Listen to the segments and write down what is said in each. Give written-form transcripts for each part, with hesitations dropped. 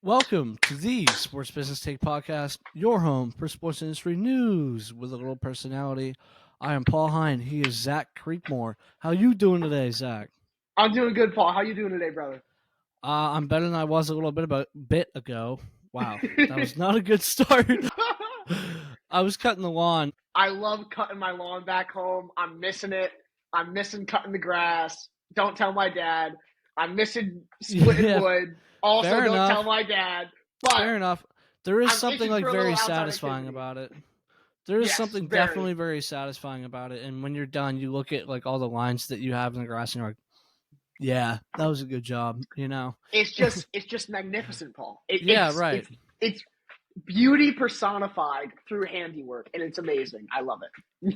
Welcome to the Sports Business Take Podcast, your home for sports industry news with a little personality. I am Paul Hine. He is Zach Creekmore. How you doing today, Zach? I'm doing good, Paul. How you doing today, brother? I'm better than I was a little bit ago. Wow, that was not a good start. I was cutting the lawn. I love cutting my lawn back home. I'm missing it. I'm missing cutting the grass. Don't tell my dad. I'm missing splitting wood. Also, fair don't enough. tell my dad. But Fair enough. There is I'm something itching like for a very little outside satisfying activity. about it. There is Yes, something very. definitely very satisfying about it. And when you're done, you look at like all the lines that you have in the grass and you're like, yeah, that was a good job, you know. It's just magnificent, Paul. Right. It's beauty personified through handiwork, and it's amazing. I love it.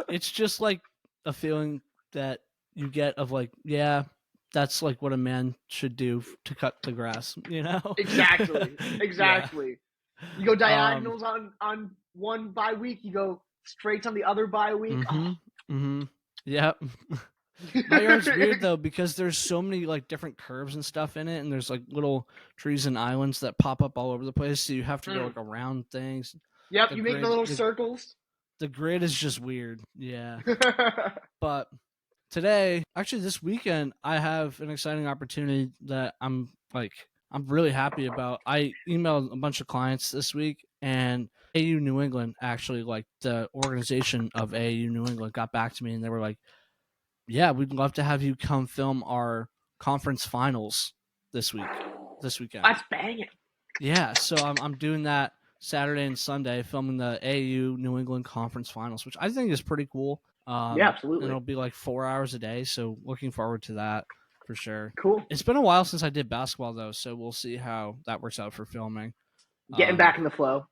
It's just like a feeling that you get of like, yeah, that's like what a man should do to cut the grass, you know. Exactly. Yeah. You go diagonals on one bye week. You go straights on the other bye week. Yep. My yard's weird though because there's so many like different curves and stuff in it, and there's like little trees and islands that pop up all over the place, so you have to go like around things. Yep, you make the little circles. The grid is just weird, yeah. But today, actually this weekend, I have an exciting opportunity that I'm really happy about. I emailed a bunch of clients this week, and AU New England, actually, like the organization of AU New England, got back to me, and they were like, yeah, we'd love to have you come film our conference finals this weekend. That's banging. Yeah, so I'm doing that Saturday and Sunday, filming the AU New England conference finals, which I think is pretty cool. Yeah, absolutely. And it'll be like 4 hours a day, so looking forward to that for sure. Cool. It's been a while since I did basketball though, so we'll see how that works out for filming. Getting back in the flow.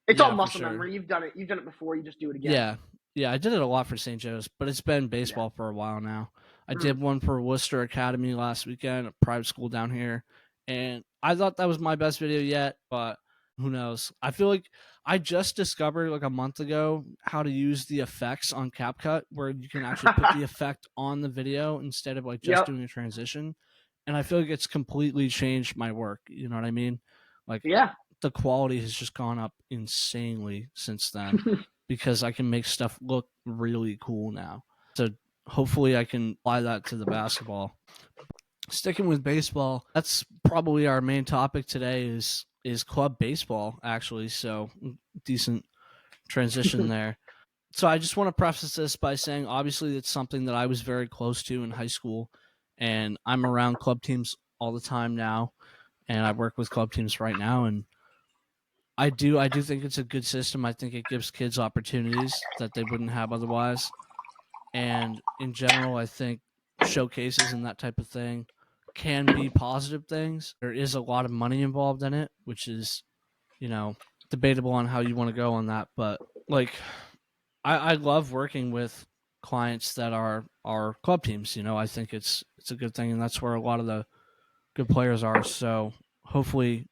It's all muscle sure. memory. You've done it before. You just do it again. Yeah, I did it a lot for St. Joe's, but it's been baseball for a while now. I did one for Worcester Academy last weekend, a private school down here, and I thought that was my best video yet, but who knows? I feel like I just discovered like a month ago how to use the effects on CapCut, where you can actually put the effect on the video instead of like just doing a transition. And I feel like it's completely changed my work. You know what I mean? Like, the quality has just gone up insanely since then because I can make stuff look really cool now. So hopefully I can apply that to the basketball. Sticking with baseball, that's probably our main topic today is club baseball, actually. So decent transition there. So I just want to preface this by saying, obviously, it's something that I was very close to in high school, and I'm around club teams all the time now, and I work with club teams right now, and I do think it's a good system. I think it gives kids opportunities that they wouldn't have otherwise. And in general, I think showcases and that type of thing can be positive things. There is a lot of money involved in it, which is, debatable on how you want to go on that. But like, I love working with clients that are club teams. I think it's a good thing, and that's where a lot of the good players are. So hopefully,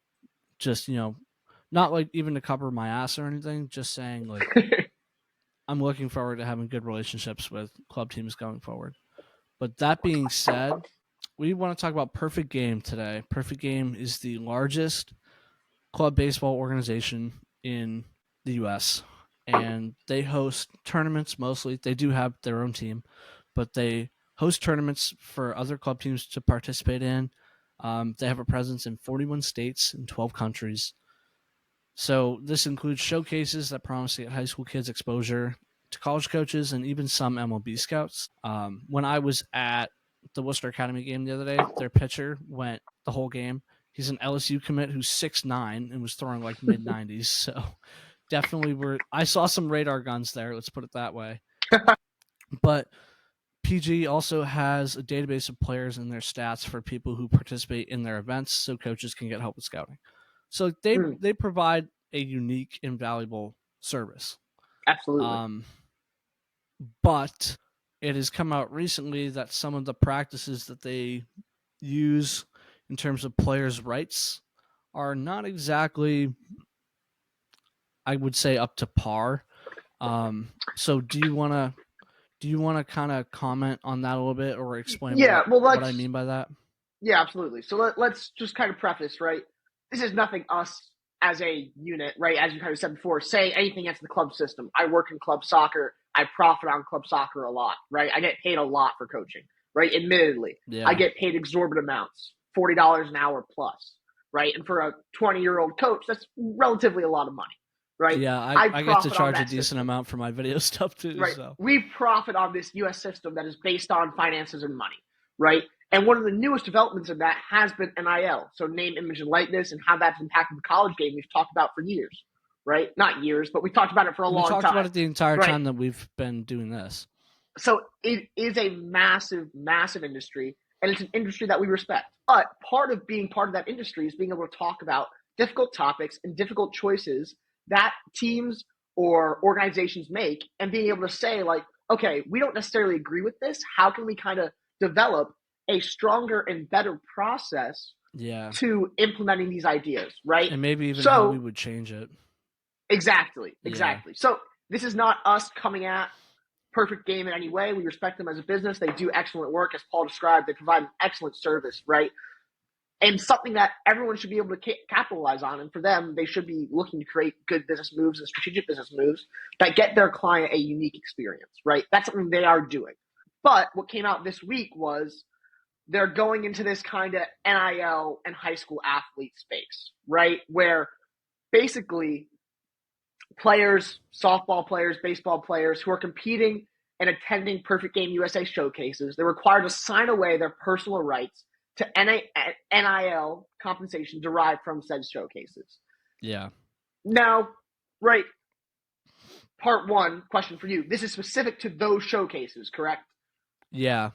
just not like even to cover my ass or anything, just saying like I'm looking forward to having good relationships with club teams going forward. But that being said, we want to talk about Perfect Game today. Perfect Game is the largest club baseball organization in the U.S., and they host tournaments mostly. They do have their own team, but they host tournaments for other club teams to participate in. They have a presence in 41 states and 12 countries. So this includes showcases that promise to get high school kids exposure to college coaches and even some MLB scouts. When I was at the Worcester Academy game the other day, their pitcher went the whole game. He's an LSU commit who's 6'9" and was throwing like mid-90s. So definitely I saw some radar guns there, let's put it that way. But PG also has a database of players and their stats for people who participate in their events so coaches can get help with scouting. So they provide a unique and valuable service. Absolutely. But it has come out recently that some of the practices that they use in terms of players' rights are not exactly, I would say, up to par. So do you want to kind of comment on that a little bit or explain what I mean by that? Yeah, absolutely. So let's just kind of preface, right? this is nothing us as a unit, right? As you kind of said before, say anything against the club system. I work in club soccer. I profit on club soccer a lot, right? I get paid a lot for coaching, right? Admittedly, I Yeah. get paid exorbitant amounts, $40 an hour plus, right? And for a 20-year-old coach, that's relatively a lot of money, right? Yeah, I I get to profit on charge a that decent system, amount for my video stuff too, right? so. We profit on this U.S. system that is based on finances and money, right? And one of the newest developments of that has been NIL, so name, image, and likeness, and how that's impacted the college game. We've talked about for years, right? Not years, but we've talked about it for a We long talked about time, it the entire right? time that we've been doing this. So it is a massive, massive industry, and it's an industry that we respect. But part of being part of that industry is being able to talk about difficult topics and difficult choices that teams or organizations make, and being able to say, like, okay, we don't necessarily agree with this. How can we kind of develop a stronger and better process Yeah. to implementing these ideas, right? And maybe even how we So, would change it. exactly, Yeah. exactly. So, this is not us coming at Perfect Game in any way. We respect them as a business. They do excellent work. As Paul described, they provide an excellent service, right? And something that everyone should be able to capitalize on. And for them, they should be looking to create good business moves and strategic business moves that get their client a unique experience, right? That's something they are doing. But what came out this week was they're going into this kind of NIL and high school athlete space, right? Where basically players, softball players, baseball players who are competing and attending Perfect Game USA showcases, they're required to sign away their personal rights to NIL compensation derived from said showcases. Yeah. Now, right, part one, question for you. This is specific to those showcases, correct? Yeah.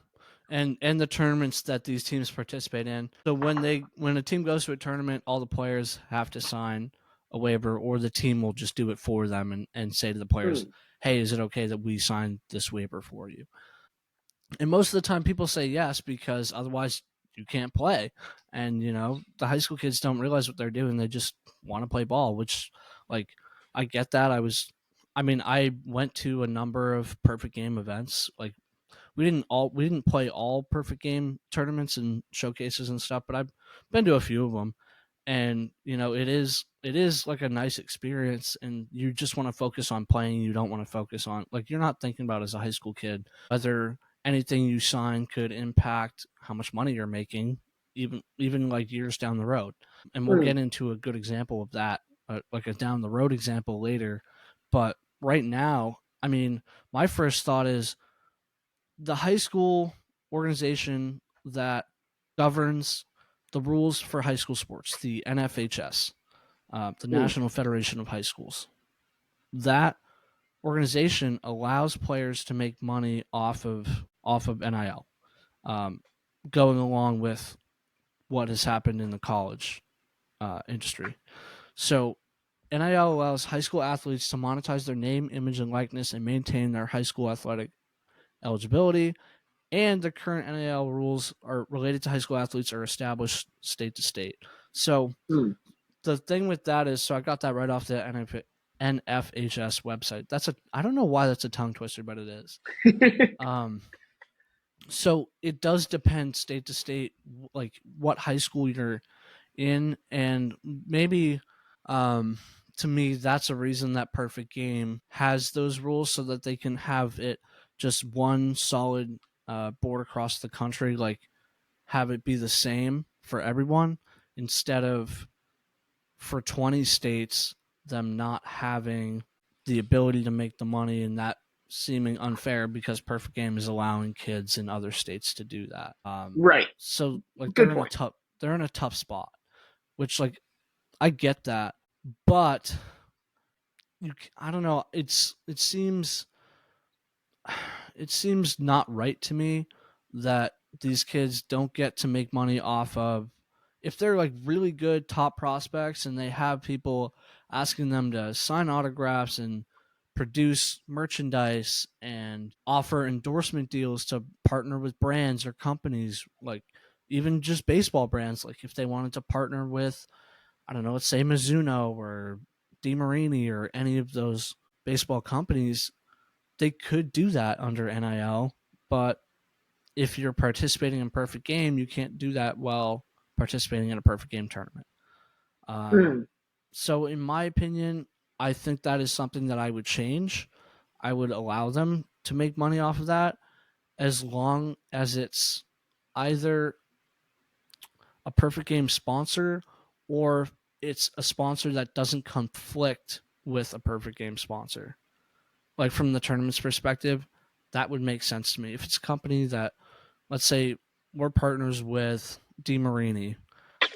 And the tournaments that these teams participate in. So when a team goes to a tournament, all the players have to sign a waiver, or the team will just do it for them and say to the players, hey, is it okay that we sign this waiver for you? And most of the time people say yes, because otherwise you can't play. And the high school kids don't realize what they're doing. They just want to play ball, which, like, I get that. I went to a number of Perfect Game events. Like, we didn't play all Perfect Game tournaments and showcases and stuff, but I've been to a few of them. And it is like a nice experience, and you just want to focus on playing. You don't want to focus on, like, you're not thinking about, as a high school kid, whether anything you sign could impact how much money you're making, even like years down the road. And we'll get into a good example of that, like a down the road example later. But right now, my first thought is the high school organization that governs the rules for high school sports, the NFHS, the National Federation of High Schools. That organization allows players to make money off of NIL, going along with what has happened in the college industry. So NIL allows high school athletes to monetize their name, image, and likeness and maintain their high school athletic eligibility. And the current NIL rules are related to high school athletes are established state to state. So the thing with that is, so I got that right off the NFHS website. I don't know why that's a tongue twister, but it is. So it does depend state to state, like what high school you're in, and maybe to me that's a reason that Perfect Game has those rules, so that they can have it just one solid board across the country, like have it be the same for everyone, instead of for 20 states them not having the ability to make the money, and that seeming unfair because Perfect Game is allowing kids in other states to do that. Right. So like Good point. they're in a tough spot, which, like, I get that, but I don't know. It seems not right to me that these kids don't get to make money off of, if they're like really good top prospects and they have people asking them to sign autographs and produce merchandise and offer endorsement deals to partner with brands or companies, like even just baseball brands. Like if they wanted to partner with, I don't know, let's say Mizuno or DeMarini or any of those baseball companies, they could do that under NIL. But if you're participating in Perfect Game, you can't do that while participating in a Perfect Game tournament. So in my opinion, I think that is something that I would change. I would allow them to make money off of that as long as it's either a perfect game sponsor or it's a sponsor that doesn't conflict with a perfect game sponsor. Like from the tournament's perspective, that would make sense to me. If it's a company that, let's say, we're partners with DeMarini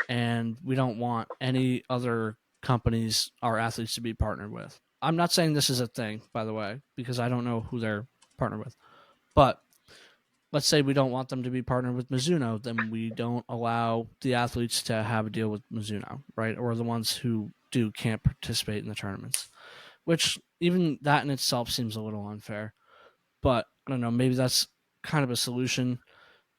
and we don't want any other companies our athletes to be partnered with. I'm not saying this is a thing, by the way, because I don't know who they're partnered with. But let's say we don't want them to be partnered with Mizuno, then we don't allow the athletes to have a deal with Mizuno, right? Or the ones who do can't participate in the tournaments, which even that in itself seems a little unfair. But I don't know, maybe that's kind of a solution.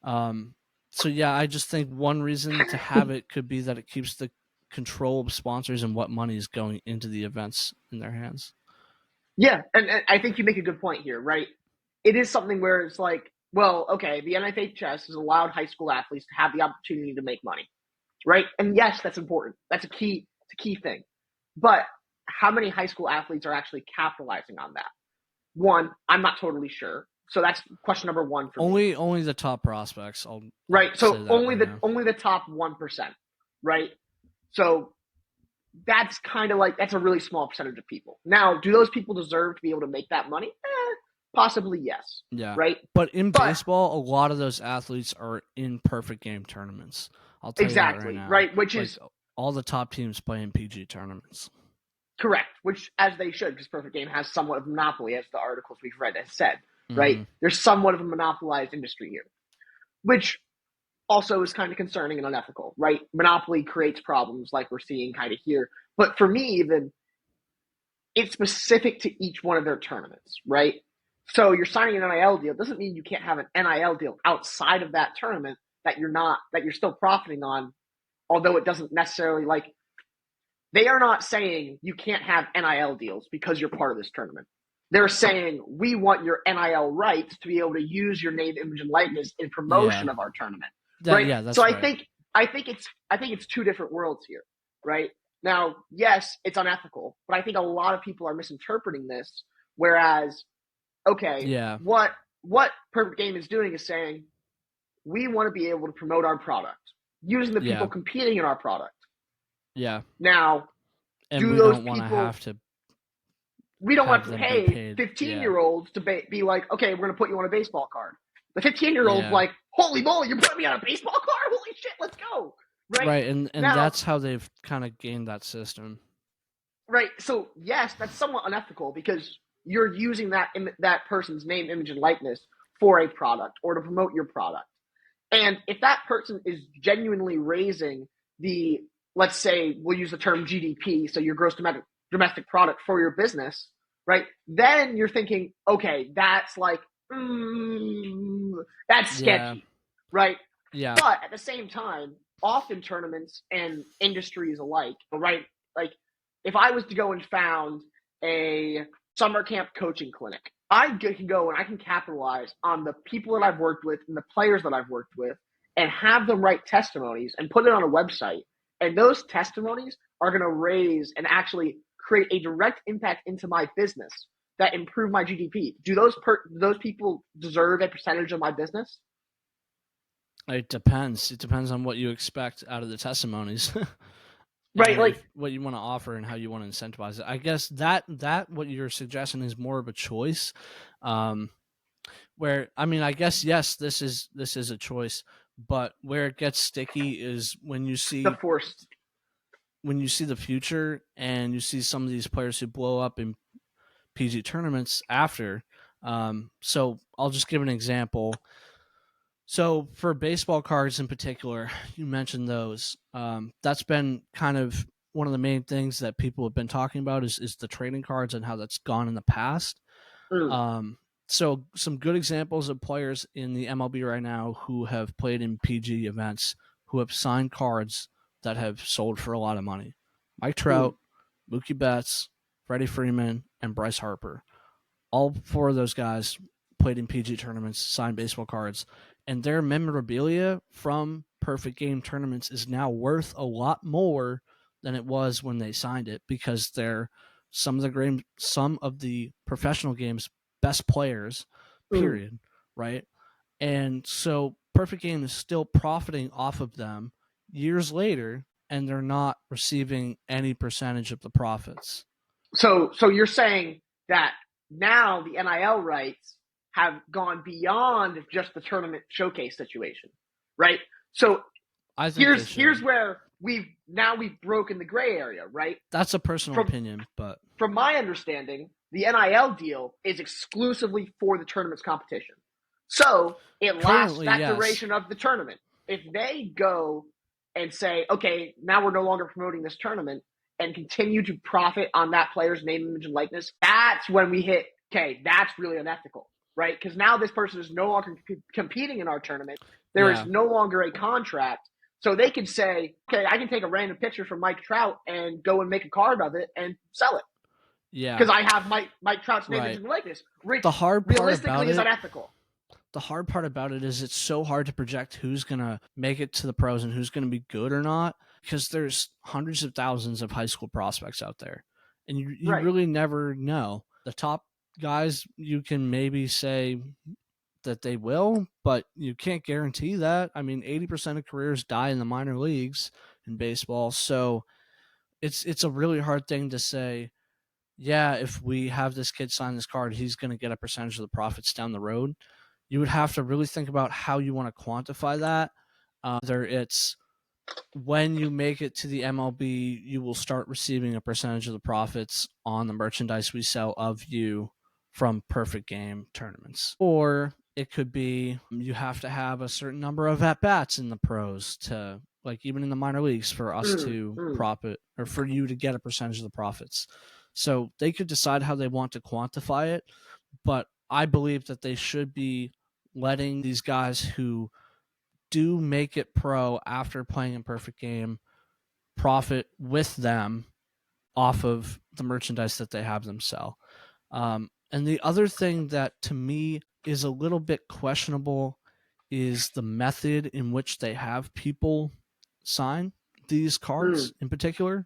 So yeah, I just think one reason to have it could be that it keeps the control of sponsors and what money is going into the events in their hands. Yeah, and I think you make a good point here, right? It is something where it's like, well, okay, the NFHS has allowed high school athletes to have the opportunity to make money, right? And yes, that's important. That's it's a key thing. But how many high school athletes are actually capitalizing on that? One, I'm not totally sure. So that's question number one for me. Only the top prospects. Right. So now. only the top 1%, right? So that's kind of like that's a really small percentage of people. Now, do those people deserve to be able to make that money? Possibly yes. Yeah. Right. But in baseball, a lot of those athletes are in perfect game tournaments. I'll tell you that right now. Right. Which like, is all the top teams play in PG tournaments. Correct. Which as they should, because perfect game has somewhat of a monopoly, as the articles we've read has said. Right. Mm-hmm. There's somewhat of a monopolized industry here, which also is kind of concerning and unethical, right? Monopoly creates problems like we're seeing kind of here. But for me, even, it's specific to each one of their tournaments, right? So you're signing an NIL deal doesn't mean you can't have an NIL deal outside of that tournament that you're still profiting on, although it doesn't necessarily like, they are not saying you can't have NIL deals because you're part of this tournament. They're saying we want your NIL rights to be able to use your name, image, and likeness in promotion of our tournament. Right. Yeah, that's so right. I think it's two different worlds here, right? Now, yes, it's unethical, but I think a lot of people are misinterpreting this. Whereas, okay, what Perfect Game is doing is saying we want to be able to promote our product using the people competing in our product. Yeah. Now, and do we those don't people have to? We don't want to pay 15-year-olds to be like, okay, we're going to put you on a baseball card. The 15-year-old's like, holy moly, you're putting me on a baseball card? Holy shit, let's go. Right, and now, that's how they've kind of gained that system. Right, so yes, that's somewhat unethical because you're using that person's name, image, and likeness for a product or to promote your product. And if that person is genuinely raising the, let's say, we'll use the term GDP, so your gross domestic product for your business, right? Then you're thinking, okay, that's like, that's sketchy, right? Yeah. But at the same time, often tournaments and industries alike, right? Like, if I was to go and found a summer camp coaching clinic, I can go and I can capitalize on the people that I've worked with and the players that I've worked with and have them write testimonies and put it on a website. And those testimonies are going to raise and actually create a direct impact into my business that improve my GDP. Do those people deserve a percentage of my business? It depends. It depends on what you expect out of the testimonies. Right, like what you want to offer and how you want to incentivize it. I guess that what you're suggesting is more of a choice. Where I mean, I guess yes, this is a choice, but where it gets sticky is when you see the forced. When you see the future and you see some of these players who blow up in PG tournaments after. So I'll just give an example. So for baseball cards in particular, you mentioned those. That's been kind of one of the main things that people have been talking about is the trading cards and how that's gone in the past. So some good examples of players in the MLB right now who have played in PG events, who have signed cards that have sold for a lot of money. Mike Trout, Mookie Betts, Freddie Freeman, and Bryce Harper. All four of those guys played in PG tournaments, signed baseball cards, and their memorabilia from perfect game tournaments is now worth a lot more than it was when they signed it, because they're some of the professional game's best players, period, right? And so Perfect Game is still profiting off of them years later, and they're not receiving any percentage of the profits. So you're saying that now the NIL rights have gone beyond just the tournament showcase situation, right? So I think they here's should. where we've broken the gray area, right? That's a personal From opinion, but from my understanding, the NIL deal is exclusively for the tournament's competition. So it lasts currently, that yes. duration of the tournament. If they go and say, okay, now we're no longer promoting this tournament and continue to profit on that player's name, image, and likeness, that's when we hit, okay, that's really unethical, right? Because now this person is no longer competing in our tournament. There is Yeah. no longer a contract. So they can say, okay, I can take a random picture from Mike Trout and go and make a card of it and sell it Yeah. because I have Mike Trout's name, image, Right. and likeness, which The hard part about realistically is it unethical. the hard part about it is it's so hard to project who's going to make it to the pros and who's going to be good or not, because there's hundreds of thousands of high school prospects out there, and you Right. really never know. The top guys, you can maybe say that they will, but you can't guarantee that. I mean, 80% of careers die in the minor leagues in baseball, so it's a really hard thing to say, yeah, if we have this kid sign this card, he's going to get a percentage of the profits down the road. You would have to really think about how you want to quantify that. Whether it's when you make it to the MLB, you will start receiving a percentage of the profits on the merchandise we sell of you from Perfect Game tournaments. Or it could be you have to have a certain number of at bats in the pros to, like, even in the minor leagues, for us to profit, or for you to get a percentage of the profits. So they could decide how they want to quantify it, but I believe that they should be letting these guys who do make it pro after playing in Perfect Game profit with them off of the merchandise that they have them sell. And the other thing that to me is a little bit questionable is the method in which they have people sign these cards in particular.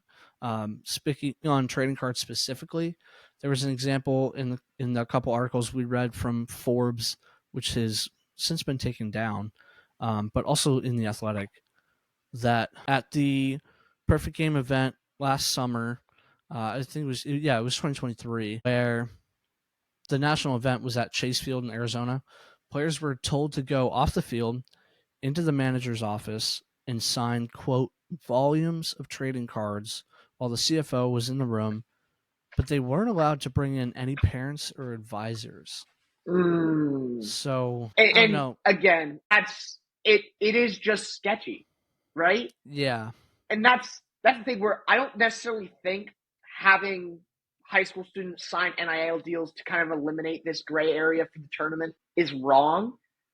Speaking on trading cards specifically, there was an example in the couple articles we read from Forbes, which has since been taken down, but also in the Athletic, that at the Perfect Game event last summer, I think it was 2023, where the national event was at Chase Field in Arizona. Players were told to go off the field into the manager's office and sign, quote, volumes of trading cards while the CFO was in the room, but they weren't allowed to bring in any parents or advisors. So I don't And know. again, that's it. It is just sketchy, right? Yeah. And that's the thing where I don't necessarily think having high school students sign NIL deals to kind of eliminate this gray area for the tournament is wrong.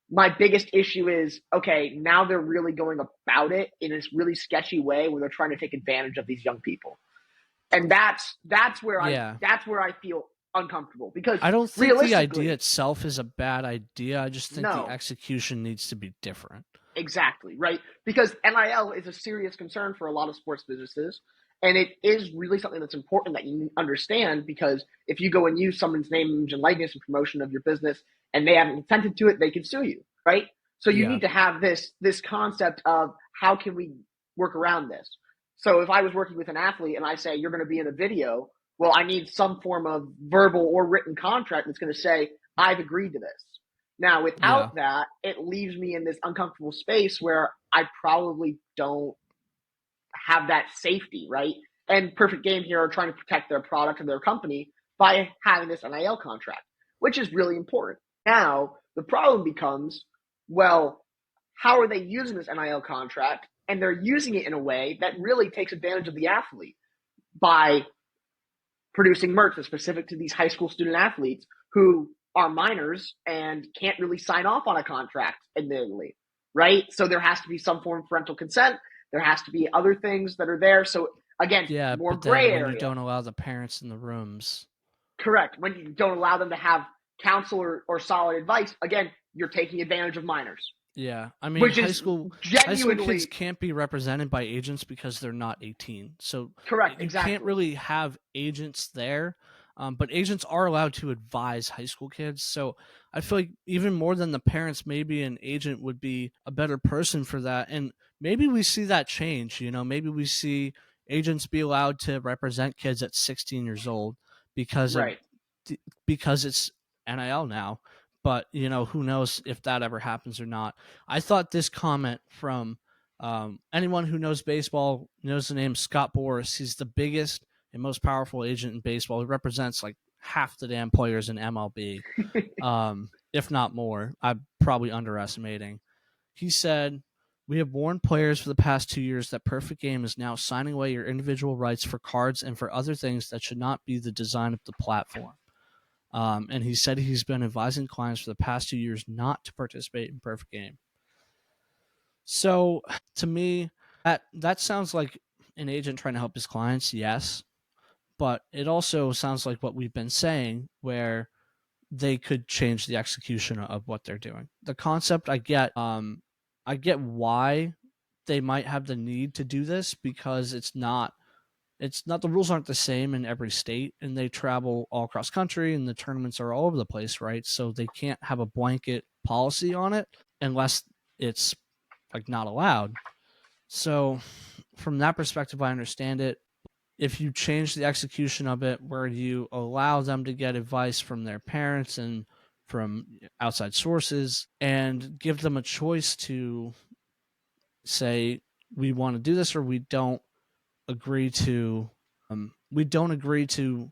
My biggest issue is, okay, now they're really going about it in this really sketchy way where they're trying to take advantage of these young people. And that's where Yeah. I feel uncomfortable, because I don't think the realistically, idea itself is a bad idea. I just think the no, execution needs to be different. exactly, right? Because NIL is a serious concern for a lot of sports businesses. And it is really something that's important that you understand, because if you go and use someone's name, image, and likeness and promotion of your business and they haven't consented to it, they can sue you, right? So you Yeah. need to have this concept of how can we work around this. So if I was working with an athlete and I say, you're going to be in a video, well, I need some form of verbal or written contract that's going to say, I've agreed to this. Now, Yeah. without that, it leaves me in this uncomfortable space where I probably don't have that safety, right? And Perfect Game here are trying to protect their product and their company by having this NIL contract, which is really important. Now, the problem becomes, well, how are they using this NIL contract? And they're using it in a way that really takes advantage of the athlete by producing merch that's specific to these high school student athletes who are minors and can't really sign off on a contract, admittedly, right? So there has to be some form of parental consent. There has to be other things that are there. So again, Yeah, more but gray then when you area. don't allow the parents in the rooms. Correct. When you don't allow them to have counsel or solid advice, again, you're taking advantage of minors. Yeah, I mean, which high is school kids genuinely can't be represented by agents because they're not 18. So correct. you can't Exactly. really have agents there, but agents are allowed to advise high school kids. So I feel like even more than the parents, maybe an agent would be a better person for that. And maybe we see that change. Maybe we see agents be allowed to represent kids at 16 years old because of Right. because it's NIL now. But who knows if that ever happens or not. I thought this comment from anyone who knows baseball knows the name Scott Boras. He's the biggest and most powerful agent in baseball. He represents like half the damn players in MLB, if not more. I'm probably underestimating. He said, "We have warned players for the past 2 years that Perfect Game is now signing away your individual rights for cards and for other things that should not be the design of the platform." And he said he's been advising clients for the past 2 years not to participate in Perfect Game. So to me, that sounds like an agent trying to help his clients, yes. But it also sounds like what we've been saying, where they could change the execution of what they're doing. The concept I get. I get why they might have the need to do this because it's not the rules aren't the same in every state, and they travel all across country, and the tournaments are all over the place, right? So they can't have a blanket policy on it unless it's like not allowed. So from that perspective, I understand it. If you change the execution of it where you allow them to get advice from their parents and from outside sources and give them a choice to say we want to do this or agree to we don't agree to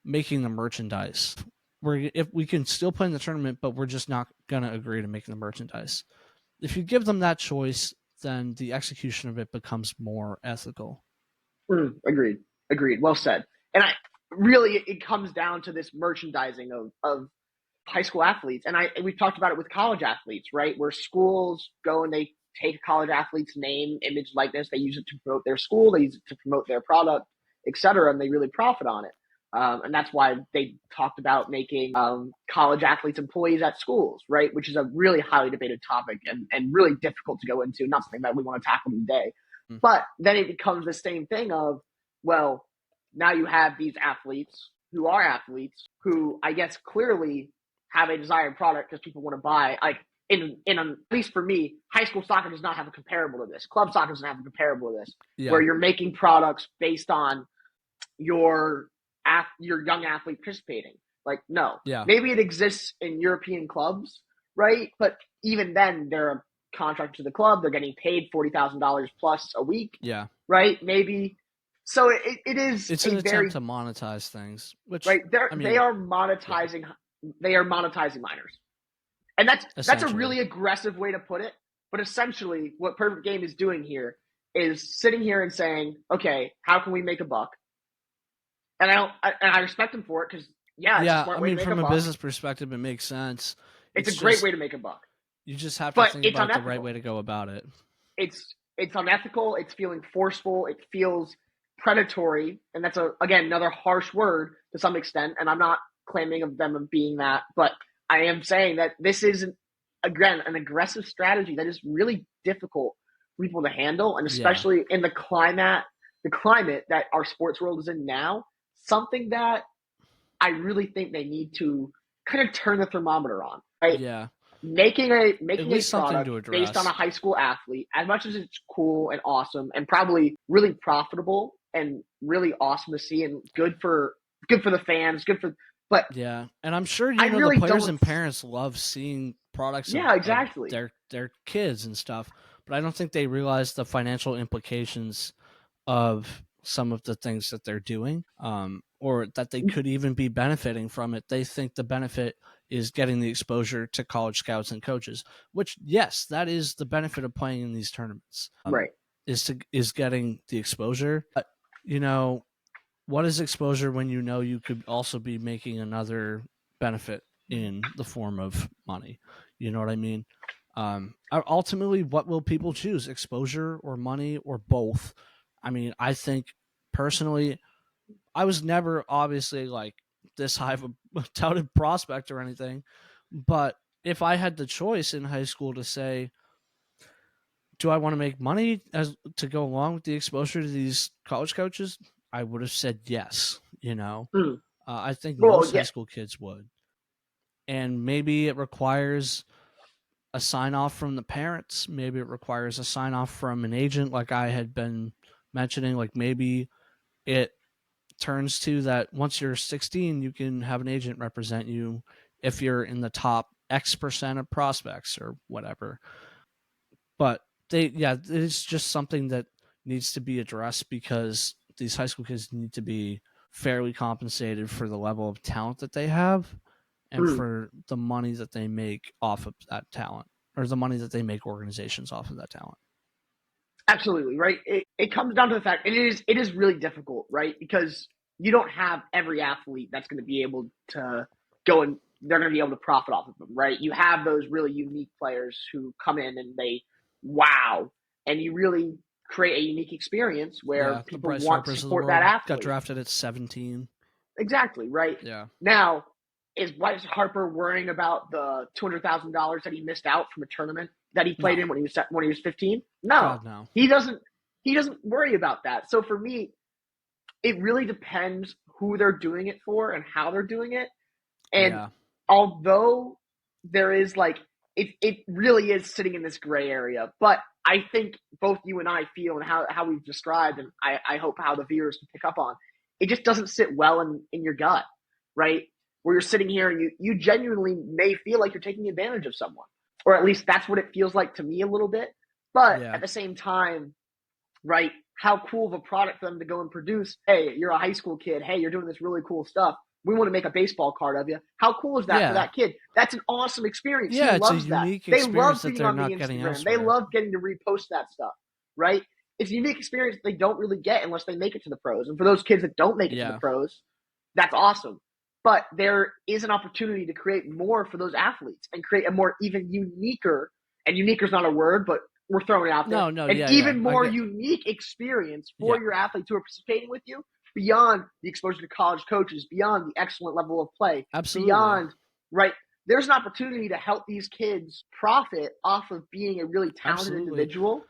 making the merchandise. If we can still play in the tournament, but we're just not gonna agree to making the merchandise. If you give them that choice, then the execution of it becomes more ethical. Agreed. Agreed. Well said. And I really, it comes down to this merchandising of high school athletes. And we've talked about it with college athletes, right? Where schools go and they take a college athlete's name, image, likeness. They use it to promote their school. They use it to promote their product, etc. And they really profit on it. And that's why they talked about making college athletes employees at schools, right? Which is a really highly debated topic and really difficult to go into. Not something that we want to tackle today. Mm. But then it becomes the same thing of, well, now you have these athletes who are athletes who I guess clearly have a desired product because people want to buy. Like at least for me, high school soccer does not have a comparable to this. Club soccer doesn't have a comparable to this, Yeah, where you're making products based on your young athlete participating. Like no, yeah, maybe it exists in European clubs, right? But even then, they're a contract to the club. They're getting paid $40,000 plus a week, yeah. right? Maybe. So it is It's a an attempt very to monetize things, which right. They're, I they mean, are yeah, monetizing. They are monetizing minors, and that's a essentially, really aggressive way to put it. But essentially, what Perfect Game is doing here is sitting here and saying, okay, how can we make a buck? And I respect them for it because yeah, it's a yeah. I smart way to mean, make a from a buck. business perspective, it makes sense. It's a It's great just way to make a buck, you just have to but think it's about the right unethical. way to go about it. It's unethical. It's feeling forceful. It feels predatory, and that's again another harsh word to some extent. And I'm not claiming of them of being that, but I am saying that this is again an aggressive strategy that is really difficult for people to handle, and Yeah, especially in the climate that our sports world is in now. Something that I really think they need to kind of turn the thermometer on, right? yeah. At Making a least something product to based on a address. high school athlete, as much as it's cool and awesome and probably really profitable and really awesome to see and good for the fans, good for but Yeah, and I'm sure I the really players don't and parents love seeing products yeah, of exactly. their kids and stuff, but I don't think they realize the financial implications of some of the things that they're doing, or that they could even be benefiting from it. They think the benefit is getting the exposure to college scouts and coaches, which yes, that is the benefit of playing in these tournaments. Right. Is getting the exposure. But, you know, what is exposure when you could also be making another benefit in the form of money? You know what I mean? Ultimately, what will people choose? Exposure or money or both? I mean, I think personally, I was never obviously like this high of a touted prospect or anything, but if I had the choice in high school to say, do I want to make money as to go along with the exposure to these college coaches? I would have said yes. Mm. I think Well, most high yeah, school kids would, and maybe it requires a sign off from the parents. Maybe it requires a sign off from an agent, like I had been mentioning. Like maybe it turns to that once you're 16, you can have an agent represent you if you're in the top X% of prospects or whatever. But it's just something that needs to be addressed because these high school kids need to be fairly compensated for the level of talent that they have and mm, for the money that they make off of that talent, or the money that they make organizations off of that talent. absolutely, right? It comes down to the fact it is really difficult, right? Because you don't have every athlete that's going to be able to go and they're going to be able to profit off of them, right? You have those really unique players who come in and they wow, and you really create a unique experience where Yeah, the people Bryce want to Harpers of the support that world got athlete. drafted at 17. Exactly, right? Yeah. Now, is Bryce Harper worrying about the $200,000 that he missed out from a tournament that he played No. in when he was 15? No, God, no. he doesn't. He doesn't worry about that. So for me, it really depends who they're doing it for and how they're doing it. And Yeah. although there is like it really is sitting in this gray area, but I think both you and I feel and how we've described, and I hope how the viewers can pick up on, it just doesn't sit well in your gut, right? Where you're sitting here and you genuinely may feel like you're taking advantage of someone, or at least that's what it feels like to me a little bit. But Yeah. at the same time, right? How cool of a product for them to go and produce. Hey, you're a high school kid. Hey, you're doing this really cool stuff. We want to make a baseball card of you. How cool is that for Yeah. that kid? That's an awesome experience. He Yeah, it's a loves that. unique They experience love that being they're on the not getting Instagram. They elsewhere. love getting to repost that stuff, right? It's a unique experience they don't really get unless they make it to the pros. And for those kids that don't make it to the Yeah. pros, that's awesome. But there is an opportunity to create more for those athletes and create a more even uniquer, and uniquer is not a word, but we're throwing it out there, No, an yeah. even I more get. unique experience for Yeah. your athletes who are participating with you beyond the exposure to college coaches, beyond the excellent level of play, Absolutely. beyond, right? There's an opportunity to help these kids profit off of being a really talented Absolutely. individual.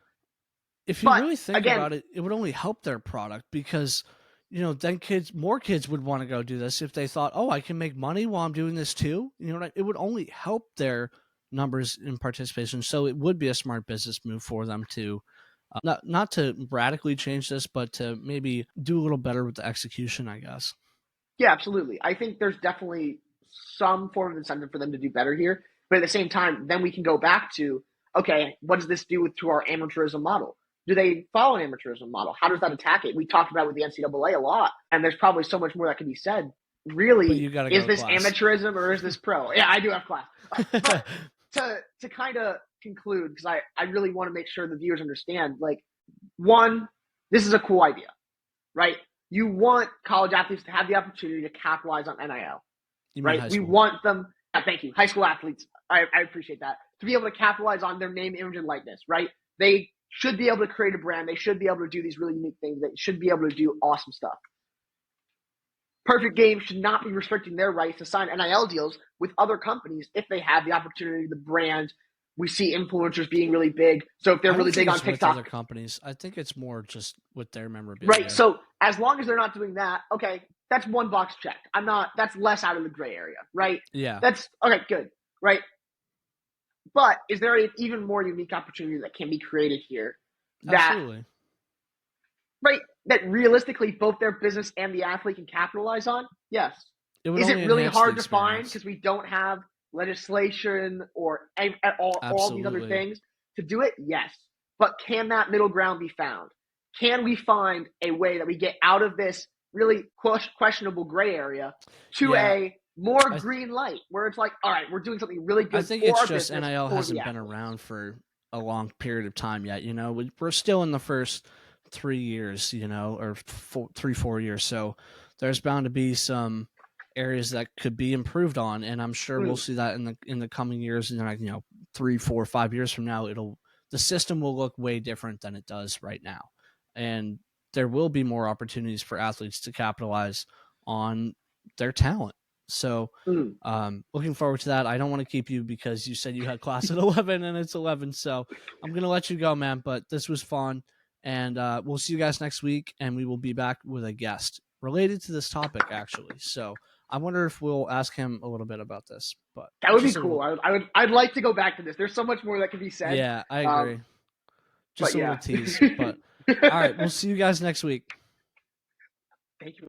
If you But really think again, about it, it would only help their product because, then more kids would want to go do this if they thought, oh, I can make money while I'm doing this too. It would only help their numbers in participation. So it would be a smart business move for them to not to radically change this, but to maybe do a little better with the execution, I guess. yeah, absolutely. I think there's definitely some form of incentive for them to do better here. But at the same time, then we can go back to, okay, what does this do to our amateurism model? Do they follow an amateurism model? How does that attack it? We talked about it with the NCAA a lot, and there's probably so much more that can be said. But Really, you got to is go to this class. amateurism or is this pro? Yeah, I do have class. But to kind of conclude, because I really want to make sure the viewers understand, like, one, this is a cool idea, right? You want college athletes to have the opportunity to capitalize on NIL, You mean right? high We school? want them, thank you, high school athletes, I appreciate that, to be able to capitalize on their name, image, and likeness, right? They should be able to create a brand. They should be able to do these really unique things. They should be able to do awesome stuff. Perfect Game should not be restricting their rights to sign NIL deals with other companies if they have the opportunity, the brand. We see influencers being really big. So if they're I don't really think big on it's with other TikTok, companies. I think it's more just with their right? memorabilia. So as long as they're not doing that, okay, that's one box checked. I'm not. That's less out of the gray area, right? Yeah, That's okay, good, right? But is there an even more unique opportunity that can be created here that, absolutely. right, that realistically both their business and the athlete can capitalize on? Yes. It would Is only it really enhance the hard to find experience. because we don't have legislation or all these other Absolutely. things to do it? Yes. But can that middle ground be found? Can we find a way that we get out of this really questionable gray area to Yeah, a more I green light where it's like, all right, we're doing something really I good think for it's our just business, NIL for the hasn't been athletes? around for a long period of time yet. We're still in the first 3 years, or 4 years. So there's bound to be some areas that could be improved on, and I'm sure we'll Mm. see that in the coming years. And 3, 4, 5 years from now, the system will look way different than it does right now, and there will be more opportunities for athletes to capitalize on their talent. So Mm. looking forward to that. I don't want to keep you because you said you had class at 11 and it's 11. So I'm going to let you go, man. But this was fun. And we'll see you guys next week. And we will be back with a guest related to this topic, actually. So I wonder if we'll ask him a little bit about this. But That would be just a cool. little. I'd like to go back to this. There's so much more that can be said. Yeah, I agree. But Just a little yeah. tease. But all right, we'll see you guys next week.